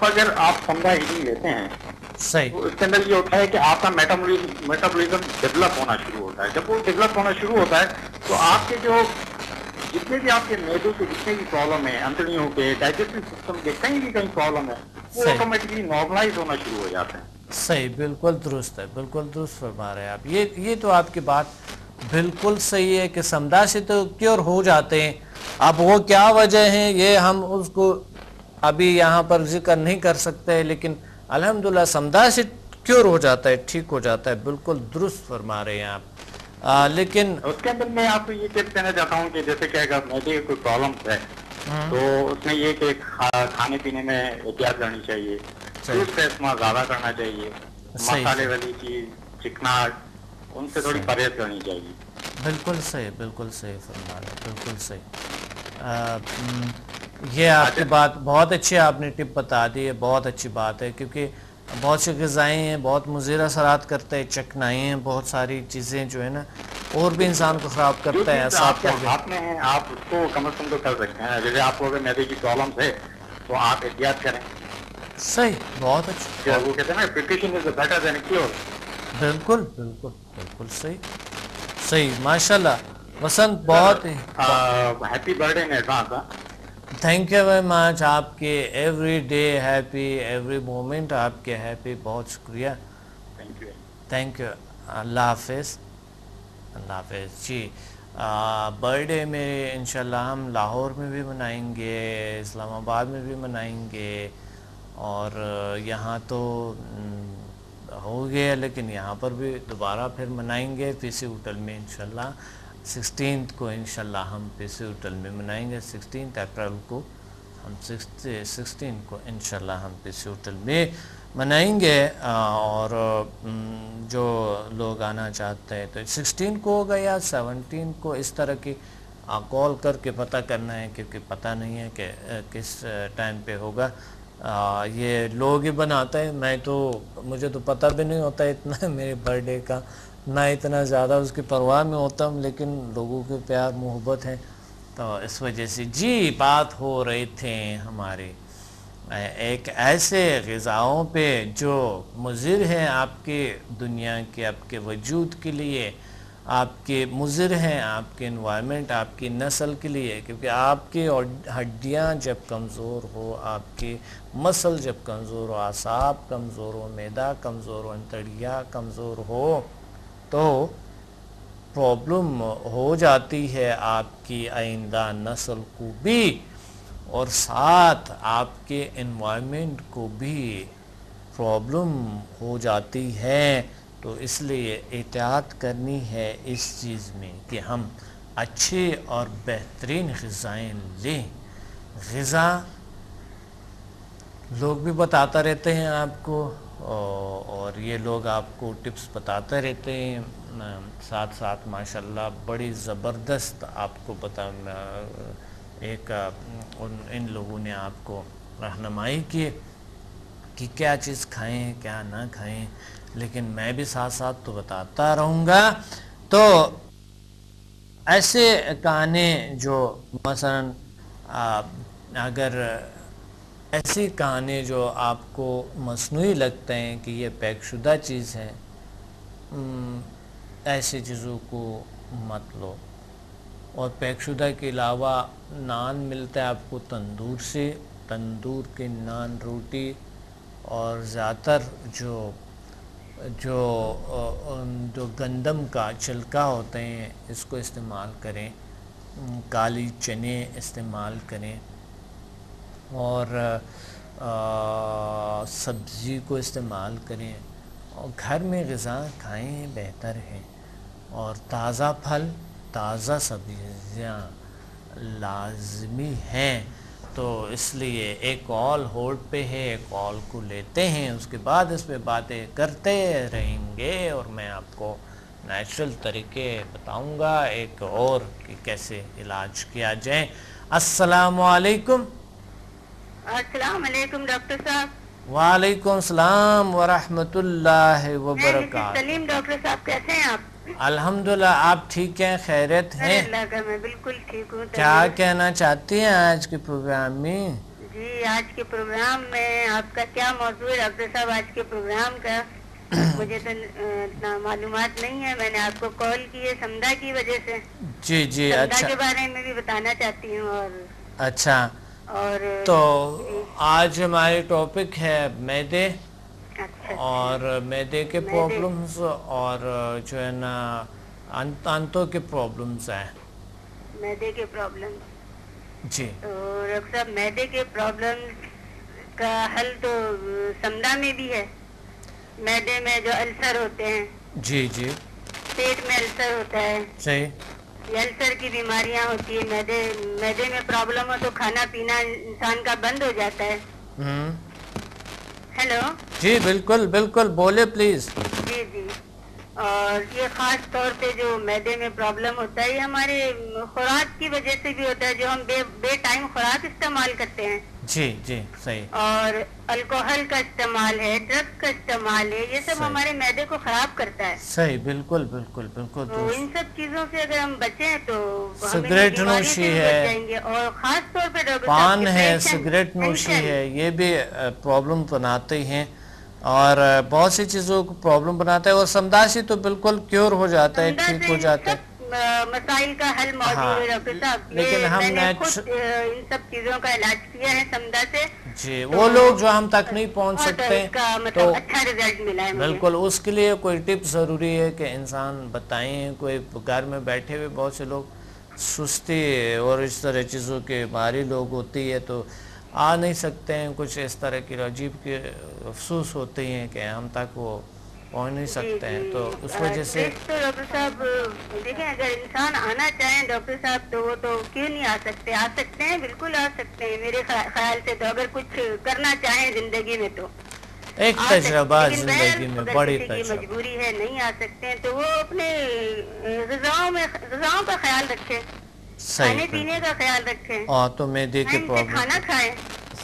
اگر آپ ٹھنڈا ہیٹنگ لیتے ہیں صحیح تو اس کے اندر یہ ہوتا ہے کہ آپ کا میٹابولزم ڈیولپ ہونا شروع ہوتا ہے. جب وہ ڈیولپ ہونا شروع ہوتا ہے تو آپ کے جو جتنے بھی آپ کے معدے کے جتنے بھی پرابلم ہیں, انتڑیوں کے, ڈائجسٹو سسٹم کے کہیں بھی کہیں پرابلم ہے, وہ صحیح آٹومیٹکلی نارملائز ہونا شروع ہو جاتے ہیں. صحیح, بالکل درست ہے, بالکل درست فرما رہے ہیں آپ. یہ تو آپ کی بات بالکل صحیح ہے کہ سمدھا سے تو کیور ہو جاتے ہیں. اب وہ کیا وجہ ہیں یہ ہم اس کو ابھی یہاں پر ذکر نہیں کر سکتے, لیکن الحمدللہ سمدھا سے کیور ہو جاتا ہے, ٹھیک ہو جاتا ہے. بالکل درست فرما رہے ہیں آپ. لیکن اس کے اندر میں آپ کو یہ ٹپ کہنا چاہتا ہوں کہ جیسے کہ اگر میدے کوئی پرابلم ہے تو اس میں یہ کہ کھانے پینے میں احتیاط کرنی چاہیے, فروٹ کا استعمال زیادہ کرنا چاہیے, مسالے والی چیز, چکناٹ, ان سے تھوڑی پرہیز کرنی چاہیے. بالکل صحیح, بالکل صحیح فرما رہے ہیں, بالکل صحیح. یہ آپ کی بات بہت اچھی, آپ نے ٹپ بتا دی ہے, بہت اچھی بات ہے, کیونکہ بہت سی غذائیں ہیں بہت مضر اثرات کرتے ہیں, چکنائیں ہیں, بہت ساری چیزیں جو ہے نا اور بھی انسان کو خراب کرتا ہے. آپ کے ہاتھ میں ہے آپ اس کو کم از کم تو کر سکتے ہیں. جیسے آپ کو اگر میدے کی پرابلم ہے تو آپ احتیاط کریں. صحیح, بہت اچھا. وہ کہتے ہیں نا precaution is better than cure. بالکل بالکل بالکل صحیح صحیح, ماشاءاللہ. وسنت بہت happy birthday in advance. Thank you very much. آپ کے every day happy, every moment آپ کے ہیپی. بہت شکریہ, تھینک یو. Thank you. اللہ حافظ, اللہ حافظ. جی, برتھ ڈے میں انشاءاللہ ہم لاہور میں بھی منائیں گے, اسلام آباد میں بھی منائیں گے, اور یہاں تو ہو گیا, لیکن یہاں پر بھی دوبارہ پھر منائیں گے پی سی ہوٹل میں انشاءاللہ. 16 کو انشاءاللہ ہم پی سی ہوٹل میں منائیں گے. 16 اپریل کو ہم 16 کو انشاءاللہ ہم پی سی ہوٹل میں منائیں گے. اور جو لوگ آنا چاہتے ہیں تو 16 کو ہوگا یا 17 کو, اس طرح کی کال کر کے پتہ کرنا ہے, کیونکہ پتہ نہیں ہے کہ کس ٹائم پہ ہوگا. یہ لوگ ہی بناتے ہیں, میں تو مجھے تو پتہ بھی نہیں ہوتا اتنا میرے برتھ ڈے کا, نہ اتنا زیادہ اس کی پرواہ میں ہوتا ہوں, لیکن لوگوں کے پیار محبت ہے تو اس وجہ سے. جی, بات ہو رہے تھے ہمارے ایک ایسے غذاؤں پہ جو مضر ہیں آپ کے دنیا کے, آپ کے وجود کے لیے, آپ کے مضر ہیں آپ کے انوائرمنٹ, آپ کی نسل کے لیے. کیونکہ آپ کی ہڈیاں جب کمزور ہو, آپ کی مسل جب کمزور ہو, اعصاب کمزور ہو, معدہ کمزور ہو, انتڑیاں کمزور ہو, تو پرابلم ہو جاتی ہے آپ کی آئندہ نسل کو بھی, اور ساتھ آپ کے انوائرمنٹ کو بھی پرابلم ہو جاتی ہے. تو اس لیے احتیاط کرنی ہے اس چیز میں کہ ہم اچھے اور بہترین غذائیں لیں. غذا لوگ بھی بتاتا رہتے ہیں آپ کو, اور یہ لوگ آپ کو ٹپس بتاتے رہتے ہیں ساتھ ساتھ. ماشاءاللہ بڑی زبردست آپ کو ایک ان لوگوں نے آپ کو رہنمائی کی کہ کیا چیز کھائیں کیا نہ کھائیں, لیکن میں بھی ساتھ ساتھ تو بتاتا رہوں گا. تو ایسے کھانے جو مثلا اگر ایسی کھانے جو آپ کو مصنوعی لگتے ہیں کہ یہ پیک شدہ چیز ہے, ایسی چیزوں کو مت لو. اور پیک شدہ کے علاوہ نان ملتا ہے آپ کو تندور سے, تندور کے نان روٹی, اور زیادہ تر جو گندم کا چھلکا ہوتے ہیں اس کو استعمال کریں, کالی چنے استعمال کریں, اور سبزی کو استعمال کریں, اور گھر میں غذا کھائیں بہتر ہے. اور تازہ پھل, تازہ سبزیاں لازمی ہیں. تو اس لیے ایک کال ہولڈ پہ ہے, ایک کال کو لیتے ہیں, اس کے بعد اس پہ باتیں کرتے رہیں گے, اور میں آپ کو نیچرل طریقے بتاؤں گا ایک اور کہ کیسے علاج کیا جائے. السلام علیکم. السلام علیکم ڈاکٹر صاحب. وعلیکم السلام ورحمۃ اللہ وبرکاتہ. سلیم ڈاکٹر صاحب, کیسے ہیں آپ؟ الحمدللہ, آپ ٹھیک ہیں, خیریت ہیں؟ اللہ کا میں بالکل ٹھیک ہوں. کیا کہنا چاہتی ہیں آج کے پروگرام میں؟ جی آج کے پروگرام میں آپ کا کیا موضوع ہے ڈاکٹر صاحب؟ آج کے پروگرام کا مجھے تو اتنا معلومات نہیں ہے. میں نے آپ کو کال کی ہے سمدھا کی وجہ سے. جی جی سمدھا اچھا کے بارے میں بھی بتانا چاہتی ہوں. اچھا اور تو آج ہماری ٹاپک ہے معدے اچھا اور معدے کے معدے. پرابلمز اور جو ہے نا آنتوں کے پرابلمز ہیں. معدے کے پرابلم. جی تو ڈاکٹر صاحب معدے کے پرابلم کا حل تو سمدھا میں بھی ہے. معدے میں جو السر ہوتے ہیں, جی جی پیٹ میں السر ہوتا ہے, صحیح, یہ السر کی بیماریاں ہوتی ہے. معدے میں پرابلم ہو تو کھانا پینا انسان کا بند ہو جاتا ہے. ہیلو. جی بالکل بالکل بولے پلیز. جی جی. اور یہ خاص طور پہ جو معدے میں پرابلم ہوتا ہے یہ ہمارے خوراک کی وجہ سے بھی ہوتا ہے, جو ہم بے ٹائم خوراک استعمال کرتے ہیں. جی جی صحیح. اور الکوہل کا استعمال ہے, ڈرگس کا استعمال ہے, یہ سب ہمارے معدے کو خراب کرتا ہے. صحیح بالکل بالکل بالکل. تو ان سب چیزوں سے اگر ہم بچیں تو سگریٹ نوشی ہے, اور خاص طور پہ پان ہے, سگریٹ نوشی ہے, یہ بھی پرابلم بناتے ہیں اور بہت سی چیزوں کو پرابلم بناتا ہے. اور سمداشی تو بالکل کیور ہو جاتا ہے, ٹھیک ہو جاتا ہے. مسائل کا حل موجود ہے ڈاکٹر صاحب. لیکن ہم میں نے خود ان سب چیزوں کا علاج کیا ہے سمدھا سے. جی وہ لوگ جو ہم تک نہیں پہنچ سکتے تو اچھا رزلٹ ملا ہے. بالکل اس کے لیے کوئی ٹپ ضروری ہے کہ انسان بتائیں. کوئی گھر میں بیٹھے ہوئے بہت سے لوگ سستی اور اس طرح چیزوں کے بھاری لوگ ہوتی ہے تو آ نہیں سکتے ہیں. کچھ اس طرح کی عجیب کے افسوس ہوتے ہیں کہ ہم تک وہ پہنچ نہیں سکتے ہیں. تو اس وجہ سے تو ڈاکٹر صاحب دیکھیں, اگر انسان آنا چاہیں ڈاکٹر صاحب تو وہ تو کیوں نہیں آ سکتے؟ آ سکتے ہیں, بالکل آ سکتے ہیں. میرے خیال سے تو اگر کچھ کرنا چاہیں زندگی میں تو ایک تجربہ زندگی میں بڑی تجربہ. مجبوری ہے نہیں آ سکتے ہیں تو وہ اپنے غذاؤں کا خیال رکھیں, کھانے پینے کا خیال رکھیں, اور تو معدے کے پرابلم کھانا کھائیں.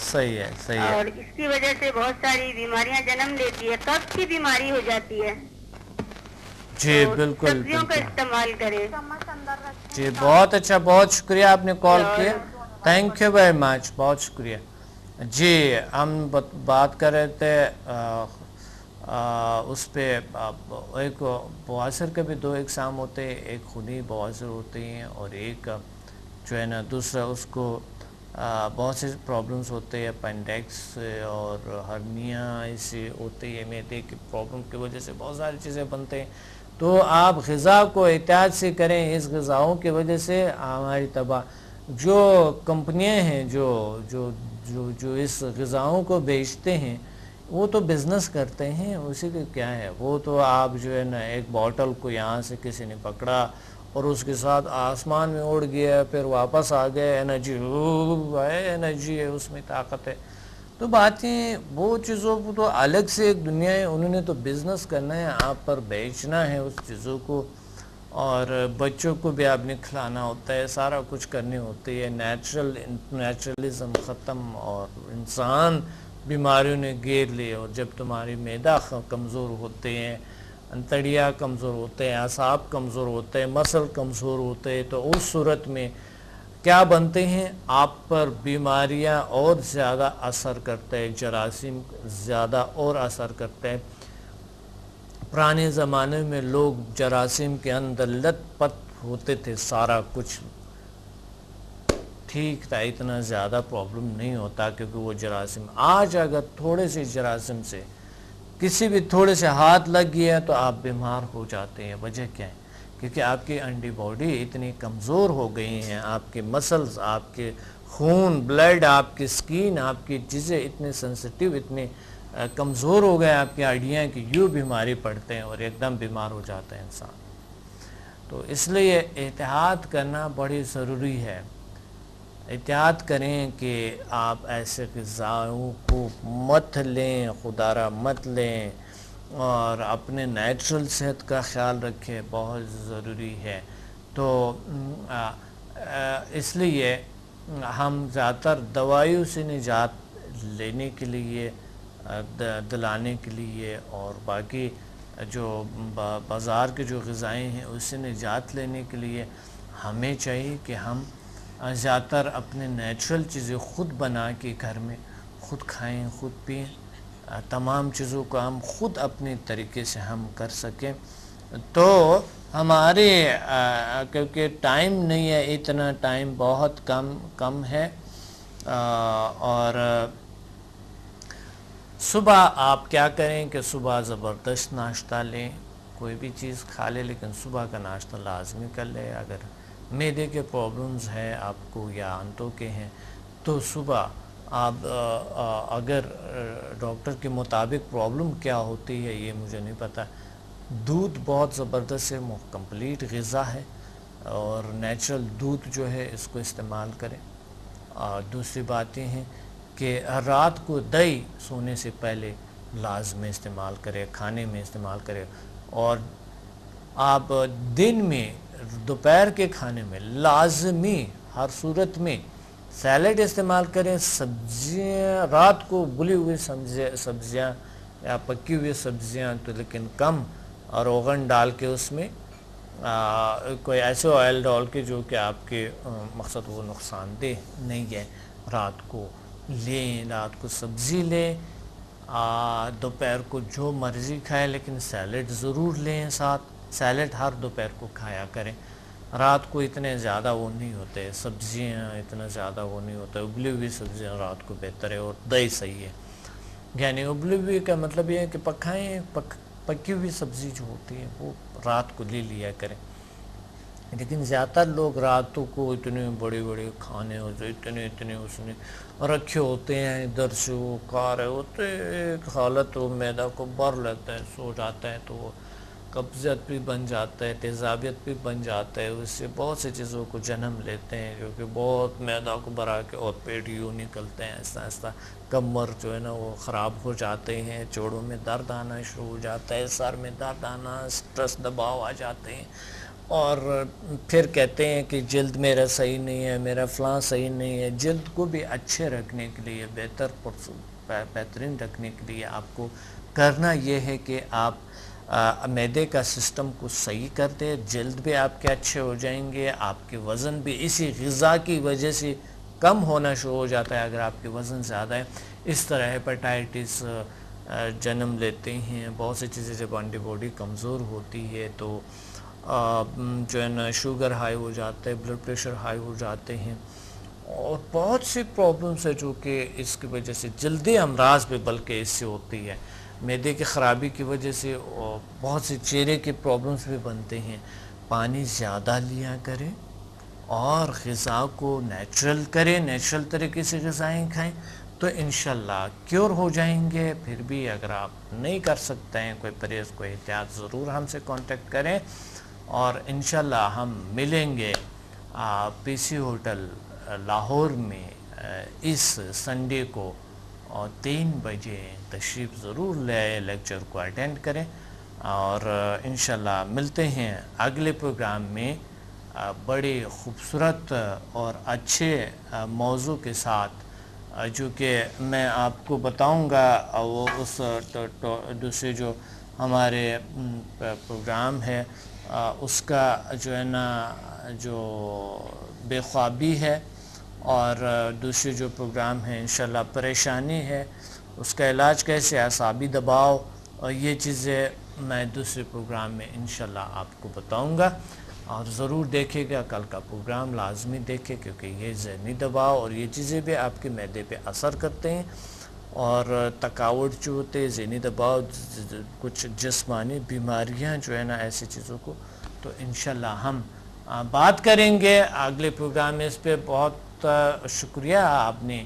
صحیح ہے صحیح ہے. اور اس کی وجہ سے بہت ساری بیماریاں جنم لیتی ہے. قبض کی بیماری ہو جاتی ہے. جی بالکل سبزیوں کا استعمال کریں. جی بہت اچھا, بہت شکریہ آپ نے کال کیا. تھینک یو ویری مچ, بہت شکریہ. جی ہم بات کر رہے تھے اس پہ ایک بواسر کے بھی 2 اقسام ہوتے ہیں. ایک خونی بواسر ہوتے ہیں اور ایک جو ہے نا دوسرا اس کو بہت سے پرابلمس ہوتے ہیں. اپینڈکس اور ہرنیا ایسے ہوتے ہیں. معدے کی پرابلم کی وجہ سے بہت ساری چیزیں بنتے ہیں. تو آپ غذا کو احتیاط سے کریں. اس غذاؤں کی وجہ سے ہماری جو کمپنیاں ہیں جو اس غذاؤں کو بیچتے ہیں وہ تو بزنس کرتے ہیں. اسی کے کیا ہے, وہ تو آپ جو ہے نا ایک بوٹل کو یہاں سے کسی نے پکڑا اور اس کے ساتھ آسمان میں اڑ گیا, پھر واپس آ گیا, انرجی ہے اس میں, طاقت ہے. تو باتیں وہ چیزوں کو تو الگ سے ایک دنیا ہے. انہوں نے تو بزنس کرنا ہے, آپ پر بیچنا ہے اس چیزوں کو, اور بچوں کو بھی آپ نے کھلانا ہوتا ہے, سارا کچھ کرنے ہوتے ہے. نیچرلزم ختم اور انسان بیماریوں نے گھیر لیے. اور جب تمہاری معدہ کمزور ہوتے ہیں, انتڑیاں کمزور ہوتے ہیں, اعصاب کمزور ہوتے ہیں, مسل کمزور ہوتے ہیں, تو اس صورت میں کیا بنتے ہیں, آپ پر بیماریاں اور زیادہ اثر کرتے ہیں, جراثیم زیادہ اور اثر کرتے ہیں. پرانے زمانے میں لوگ جراثیم کے اندر لت پت ہوتے تھے, سارا کچھ ٹھیک تھا, اتنا زیادہ پرابلم نہیں ہوتا کیونکہ وہ جراثیم. آج اگر تھوڑے سے جراثیم سے کسی بھی تھوڑے سے ہاتھ لگ گیا تو آپ بیمار ہو جاتے ہیں. وجہ کیا ہے؟ کیونکہ آپ کی اینٹی باڈی اتنی کمزور ہو گئی ہیں, آپ کے مسلز, آپ کے خون, بلڈ, آپ کی سکین, آپ کی چیزیں اتنے سینسٹیو, اتنے کمزور ہو گئے آپ کی ہڈیاں کہ یوں بیماری پڑتے ہیں اور ایک دم بیمار ہو جاتا ہے انسان. تو اس لیے احتیاط کرنا بڑی ضروری ہے. احتیاط کریں کہ آپ ایسے غذاؤں کو مت لیں, خدارہ مت لیں, اور اپنے نیچرل صحت کا خیال رکھیں, بہت ضروری ہے. تو اس لیے ہم زیادہ تر دوائیوں سے نجات لینے کے لیے, دلانے کے لیے, اور باقی جو بازار کے جو غذائیں ہیں اس سے نجات لینے کے لیے ہمیں چاہیے کہ ہم زیادہ تر اپنے نیچرل چیزیں خود بنا کے گھر میں خود کھائیں، خود پئیں، تمام چیزوں کو ہم خود اپنے طریقے سے ہم کر سکیں تو ہمارے کیونکہ ٹائم نہیں ہے، اتنا ٹائم بہت کم ہے، اور صبح آپ کیا کریں کہ صبح زبردست ناشتہ لیں، کوئی بھی چیز کھا لیں لیکن صبح کا ناشتہ لازمی کر لیں۔ اگر معدے کے پرابلمز ہیں آپ کو یا آنتوں کے ہیں تو صبح آپ اگر ڈاکٹر کے مطابق پرابلم کیا ہوتی ہے یہ مجھے نہیں پتہ، دودھ بہت زبردست ہے، کمپلیٹ غذا ہے اور نیچرل دودھ جو ہے اس کو استعمال کریں۔ اور دوسری بات یہ ہیں کہ رات کو دہی سونے سے پہلے لازمی استعمال کریں، کھانے میں استعمال کریں، اور آپ دن میں دوپہر کے کھانے میں لازمی ہر صورت میں سیلڈ استعمال کریں، سبزیاں رات کو بلی ہوئی سبزیاں یا پکی ہوئی سبزیاں تو لیکن کم، اور روغن ڈال کے اس میں کوئی ایسے آئل ڈال کے جو کہ آپ کے مقصد وہ نقصان دہ نہیں ہے، رات کو لیں، رات کو سبزی لیں، دوپہر کو جو مرضی کھائیں لیکن سیلڈ ضرور لیں ساتھ، سیلڈ ہر دوپہر کو کھایا کریں۔ رات کو اتنے زیادہ وہ نہیں ہوتے، سبزیاں اتنا زیادہ وہ نہیں ہوتا، ابلی ہوئی سبزیاں رات کو بہتر ہے، اور دہی صحیح ہے، یعنی ابلی ہوئی کا مطلب یہ ہے کہ پکائیں، پکی ہوئی سبزی جو ہوتی ہے وہ رات کو لے لیا کریں۔ لیکن زیادہ تر لوگ راتوں کو اتنے بڑے بڑے کھانے ہوتے، اتنے اس نے رکھے ہوتے ہیں، ادھر سے وہ کھا رہے ہوتے، ایک حالت وہ معدہ کو بھر لیتا ہے، سو جاتا ہے تو وہ قبضیت بھی بن جاتا ہے، تیزابیت بھی بن جاتا ہے، اس سے بہت سی چیزوں کو جنم لیتے ہیں جو کہ بہت معدہ کو بھرا کے، اور پیٹ یوں نکلتے ہیں ایسا ایسا، کمر جو ہے نا وہ خراب ہو جاتے ہیں، جوڑوں میں درد آنا شروع ہو جاتا ہے، سر میں درد آنا، سٹرس دباؤ آ جاتے ہیں، اور پھر کہتے ہیں کہ جلد میرا صحیح نہیں ہے، میرا فلاں صحیح نہیں ہے۔ جلد کو بھی اچھے رکھنے کے لیے، بہترین رکھنے کے لیے آپ کو کرنا یہ ہے کہ آپ معدے کا سسٹم کو صحیح کر دیں، جلد بھی آپ کے اچھے ہو جائیں گے، آپ کے وزن بھی اسی غذا کی وجہ سے کم ہونا شروع ہو جاتا ہے اگر آپ کے وزن زیادہ ہے۔ اس طرح ہیپاٹائٹس جنم لیتے ہیں، بہت سی چیزیں جب اینٹی باڈی کمزور ہوتی ہے تو جو ہے نا شوگر ہائی ہو جاتا ہے، بلڈ پریشر ہائی ہو جاتے ہیں، اور بہت سی پرابلمس ہے جو کہ اس کی وجہ سے جلدی امراض بھی بلکہ اس سے ہوتی ہے، معدے کی خرابی کی وجہ سے بہت سی چہرے کے پرابلمس بھی بنتے ہیں۔ پانی زیادہ لیا کریں اور غذا کو نیچرل کریں، نیچرل طریقے سے غذائیں کھائیں تو انشاءاللہ کیور ہو جائیں گے۔ پھر بھی اگر آپ نہیں کر سکتے ہیں کوئی پرہیز، کوئی احتیاط، ضرور ہم سے کانٹیکٹ کریں، اور انشاءاللہ ہم ملیں گے پی سی ہوٹل لاہور میں اس سنڈے کو، اور 3 بجے تشریف ضرور لے لیکچر کو اٹینڈ کریں، اور انشاءاللہ ملتے ہیں اگلے پروگرام میں بڑے خوبصورت اور اچھے موضوع کے ساتھ، جو کہ میں آپ کو بتاؤں گا، وہ اس دوسرے جو ہمارے پروگرام ہے اس کا جو ہے نا جو بے خوابی ہے، اور دوسرے جو پروگرام ہے انشاءاللہ پریشانی ہے، اس کا علاج کیسے، اعصابی دباؤ، اور یہ چیزیں میں دوسرے پروگرام میں انشاءاللہ آپ کو بتاؤں گا، اور ضرور دیکھے گا کل کا پروگرام، لازمی دیکھے، کیونکہ یہ ذہنی دباؤ اور یہ چیزیں بھی آپ کے معدے پہ اثر کرتے ہیں، اور تھکاوٹ جو ہوتے ہیں، ذہنی دباؤ، کچھ جسمانی بیماریاں جو ہے نا ایسی چیزوں کو، تو انشاءاللہ ہم بات کریں گے اگلے پروگرام میں اس پہ۔ بہت شکریہ آپ نے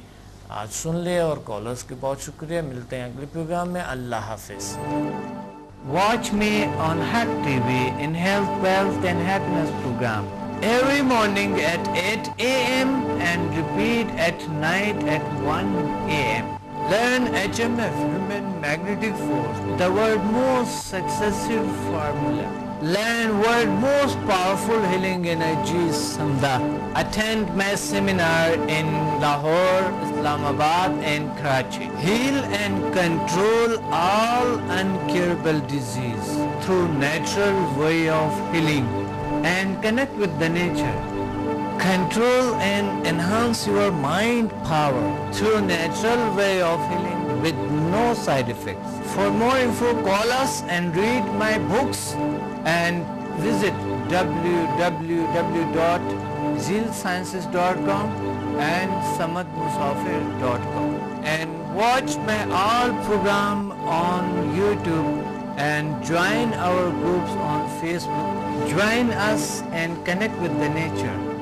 آج سن لے، اور کالرز کے بہت شکریہ، ملتے ہیں اگلے پروگرام میں، اللہ حافظ۔ Watch me on Hack TV in Health, Wealth and Happiness program every morning at 8 a.m. and repeat at night at 1 a.m. Learn HMF, Human Magnetic Force, the world's most successful formula. Learn world's most powerful healing energies, Samda. Attend my seminar in Lahore, Islamabad and Karachi. Heal and control all incurable disease through natural way of healing and connect with the nature. control and enhance your mind power through natural way of healing with no side effects. For more info, call us and read my books and visit www.zealsciences.com and samadmusafir.com and watch my all program on YouTube and join our groups on Facebook. Join us and connect with the nature.